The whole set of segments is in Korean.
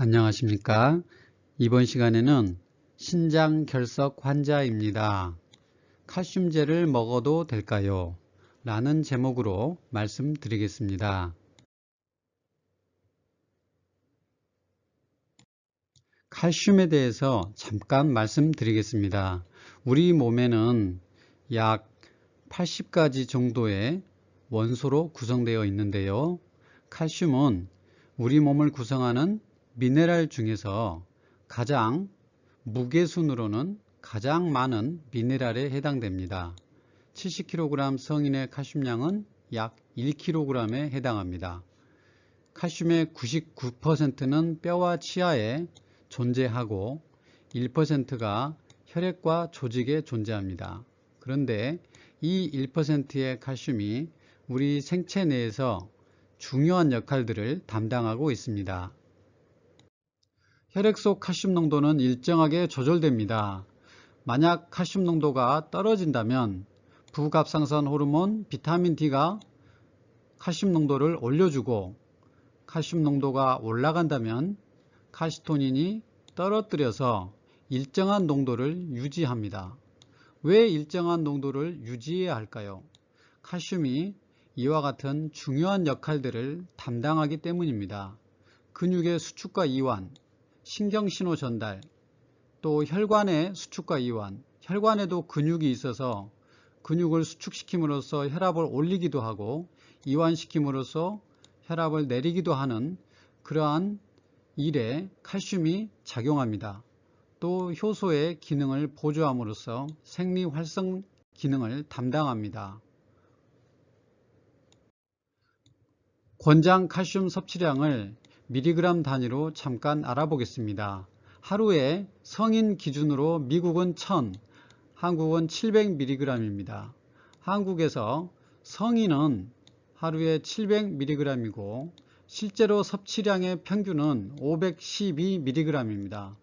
안녕하십니까. 이번 시간에는 신장결석 환자입니다. 칼슘제를 먹어도 될까요? 라는 제목으로 말씀드리겠습니다. 칼슘에 대해서 잠깐 말씀드리겠습니다. 우리 몸에는 약 80가지 정도의 원소로 구성되어 있는데요. 칼슘은 우리 몸을 구성하는 미네랄 중에서 가장 무게순으로는 가장 많은 미네랄에 해당됩니다. 70kg 성인의 칼슘량은 약 1kg에 해당합니다. 칼슘의 99%는 뼈와 치아에 존재하고 1%가 혈액과 조직에 존재합니다. 그런데 이 1%의 칼슘이 우리 생체 내에서 중요한 역할들을 담당하고 있습니다. 혈액 속 칼슘 농도는 일정하게 조절됩니다. 만약 칼슘 농도가 떨어진다면 부갑상선 호르몬 비타민 D가 칼슘 농도를 올려주고, 칼슘 농도가 올라간다면 칼시토닌이 떨어뜨려서 일정한 농도를 유지합니다. 왜 일정한 농도를 유지해야 할까요? 칼슘이 이와 같은 중요한 역할들을 담당하기 때문입니다. 근육의 수축과 이완, 신경신호 전달, 또 혈관의 수축과 이완, 혈관에도 근육이 있어서 근육을 수축시킴으로써 혈압을 올리기도 하고 이완시킴으로써 혈압을 내리기도 하는 그러한 일에 칼슘이 작용합니다. 또 효소의 기능을 보조함으로써 생리활성 기능을 담당합니다. 권장 칼슘 섭취량을 미리그램 단위로 잠깐 알아보겠습니다. 하루에 성인 기준으로 미국은 1000, 한국은 700mg입니다. 한국에서 성인은 하루에 700mg이고 실제로 섭취량의 평균은 512mg입니다.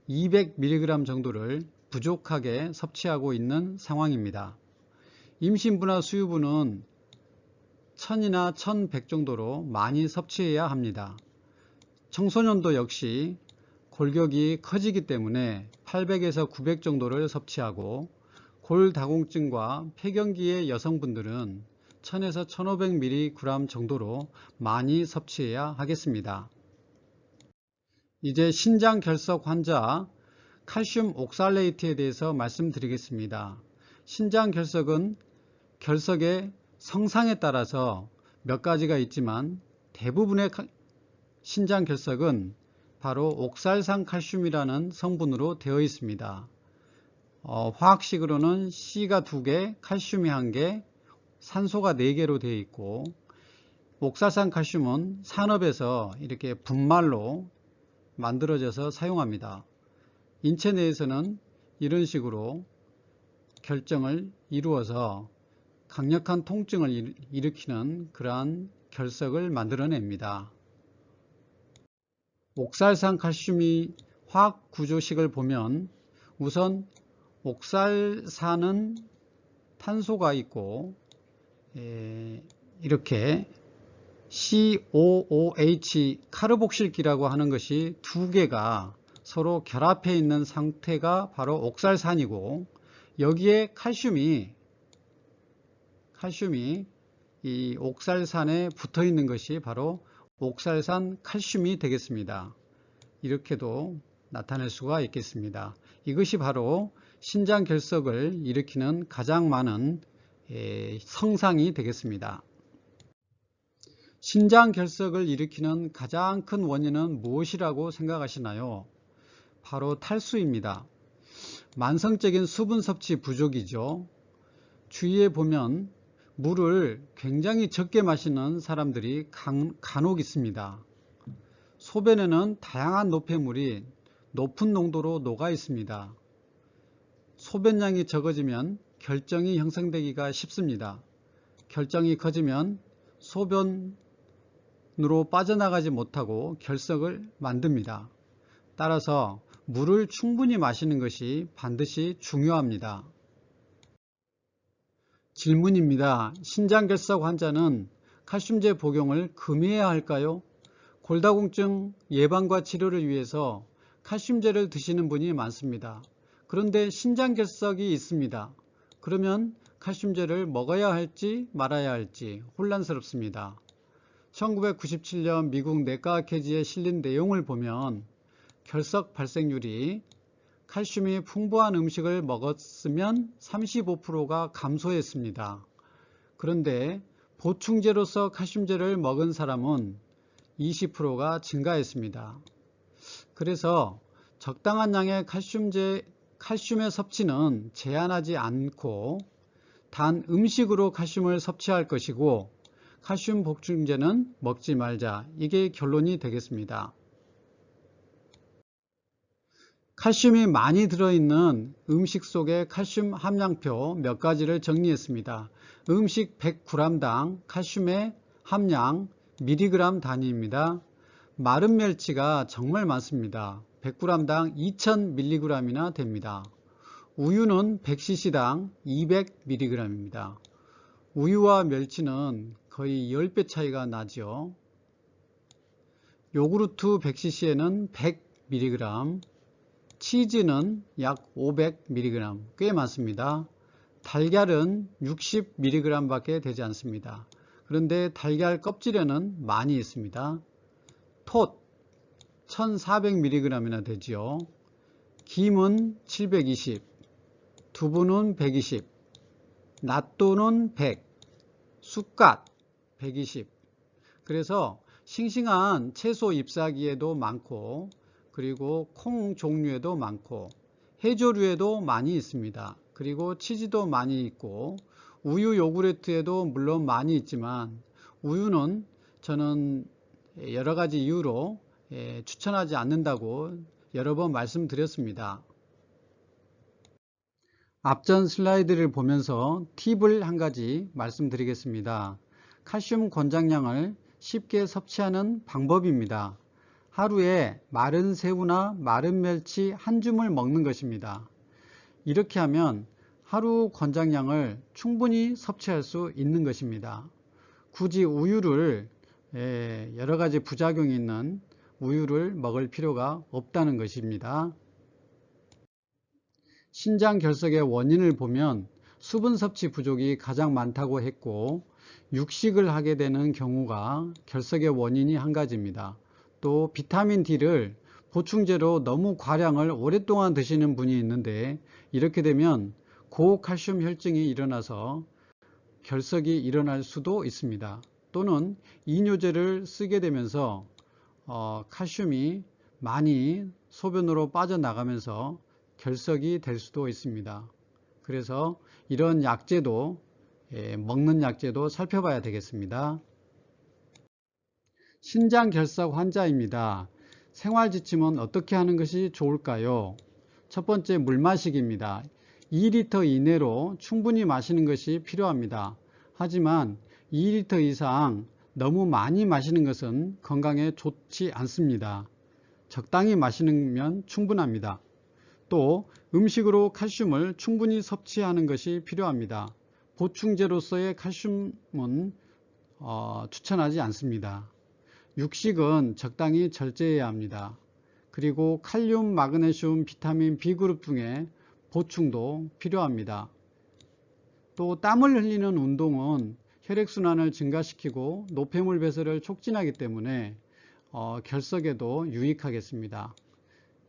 200mg 정도를 부족하게 섭취하고 있는 상황입니다. 임신부나 수유부는 1000이나 1100 정도로 많이 섭취해야 합니다. 청소년도 역시 골격이 커지기 때문에 800에서 900 정도를 섭취하고, 골다공증과 폐경기의 여성분들은 1000에서 1500mg 정도로 많이 섭취해야 하겠습니다. 이제 신장결석 환자 칼슘 옥살레이트에 대해서 말씀드리겠습니다. 신장결석은 결석의 성상에 따라서 몇 가지가 있지만 대부분의 신장결석은 바로 옥살산 칼슘이라는 성분으로 되어 있습니다. 화학식으로는 C가 2개, 칼슘이 1개, 산소가 4개로 되어 있고, 옥살산 칼슘은 산업에서 이렇게 분말로 만들어져서 사용합니다. 인체 내에서는 이런 식으로 결정을 이루어서 강력한 통증을 일으키는 그러한 결석을 만들어냅니다. 옥살산 칼슘이 화학 구조식을 보면 우선 옥살산은 탄소가 있고 이렇게 COOH 카르복실기라고 하는 것이 2개가 서로 결합해 있는 상태가 바로 옥살산이고, 여기에 칼슘이 이 옥살산에 붙어 있는 것이 바로 옥살산 칼슘이 되겠습니다. 이렇게도 나타낼 수가 있겠습니다. 이것이 바로 신장결석을 일으키는 가장 많은 성상이 되겠습니다. 신장결석을 일으키는 가장 큰 원인은 무엇이라고 생각하시나요? 바로 탈수입니다. 만성적인 수분 섭취 부족이죠. 주위에 보면 물을 굉장히 적게 마시는 사람들이 간혹 있습니다. 소변에는 다양한 노폐물이 높은 농도로 녹아 있습니다. 소변량이 적어지면 결정이 형성되기가 쉽습니다. 결정이 커지면 소변으로 빠져나가지 못하고 결석을 만듭니다. 따라서 물을 충분히 마시는 것이 반드시 중요합니다. 질문입니다. 신장결석 환자는 칼슘제 복용을 금해야 할까요? 골다공증 예방과 치료를 위해서 칼슘제를 드시는 분이 많습니다. 그런데 신장결석이 있습니다. 그러면 칼슘제를 먹어야 할지 말아야 할지 혼란스럽습니다. 1997년 미국 내과학회지에 실린 내용을 보면 결석 발생률이 칼슘이 풍부한 음식을 먹었으면 35%가 감소했습니다. 그런데 보충제로서 칼슘제를 먹은 사람은 20%가 증가했습니다. 그래서 적당한 양의 칼슘의 섭취는 제한하지 않고 단 음식으로 칼슘을 섭취할 것이고 칼슘 보충제는 먹지 말자. 이게 결론이 되겠습니다. 칼슘이 많이 들어있는 음식 속의 칼슘 함량표 몇 가지를 정리했습니다. 음식 100g당 칼슘의 함량 미리그램 단위입니다. 마른 멸치가 정말 많습니다. 100g당 2000mg이나 됩니다. 우유는 100cc당 200mg입니다. 우유와 멸치는 거의 10배 차이가 나죠. 요구르트 100cc에는 100mg, 치즈는 약 500mg, 꽤 많습니다. 달걀은 60mg 밖에 되지 않습니다. 그런데 달걀 껍질에는 많이 있습니다. 톳 1400mg이나 되지요. 김은 720, 두부는 120, 낫또는 100, 쑥갓 120. 그래서 싱싱한 채소 잎사귀에도 많고, 그리고 콩 종류에도 많고, 해조류에도 많이 있습니다. 그리고 치즈도 많이 있고, 우유 요구르트에도 물론 많이 있지만 우유는 저는 여러 가지 이유로 추천하지 않는다고 여러 번 말씀드렸습니다. 앞전 슬라이드를 보면서 팁을 한 가지 말씀드리겠습니다. 칼슘 권장량을 쉽게 섭취하는 방법입니다. 하루에 마른 새우나 마른 멸치 한 줌을 먹는 것입니다. 이렇게 하면 하루 권장량을 충분히 섭취할 수 있는 것입니다. 굳이 우유를 여러 가지 부작용이 있는 우유를 먹을 필요가 없다는 것입니다. 신장 결석의 원인을 보면 수분 섭취 부족이 가장 많다고 했고, 육식을 하게 되는 경우가 결석의 원인이 한 가지입니다. 또 비타민 D를 보충제로 너무 과량을 오랫동안 드시는 분이 있는데, 이렇게 되면 고칼슘 혈증이 일어나서 결석이 일어날 수도 있습니다. 또는 이뇨제를 쓰게 되면서 칼슘이 많이 소변으로 빠져나가면서 결석이 될 수도 있습니다. 그래서 이런 약제도 먹는 약제도 살펴봐야 되겠습니다. 신장 결석 환자입니다. 생활 지침은 어떻게 하는 것이 좋을까요? 첫 번째, 물 마시기입니다. 2리터 이내로 충분히 마시는 것이 필요합니다. 하지만 2리터 이상 너무 많이 마시는 것은 건강에 좋지 않습니다. 적당히 마시면 충분합니다. 또 음식으로 칼슘을 충분히 섭취하는 것이 필요합니다. 보충제로서의 칼슘은 추천하지 않습니다. 육식은 적당히 절제해야 합니다. 그리고 칼륨, 마그네슘, 비타민 B그룹 등의 보충도 필요합니다. 또 땀을 흘리는 운동은 혈액순환을 증가시키고 노폐물 배설을 촉진하기 때문에 결석에도 유익하겠습니다.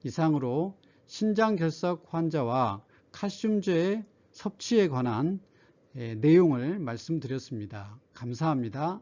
이상으로 신장결석 환자와 칼슘제 섭취에 관한 내용을 말씀드렸습니다. 감사합니다.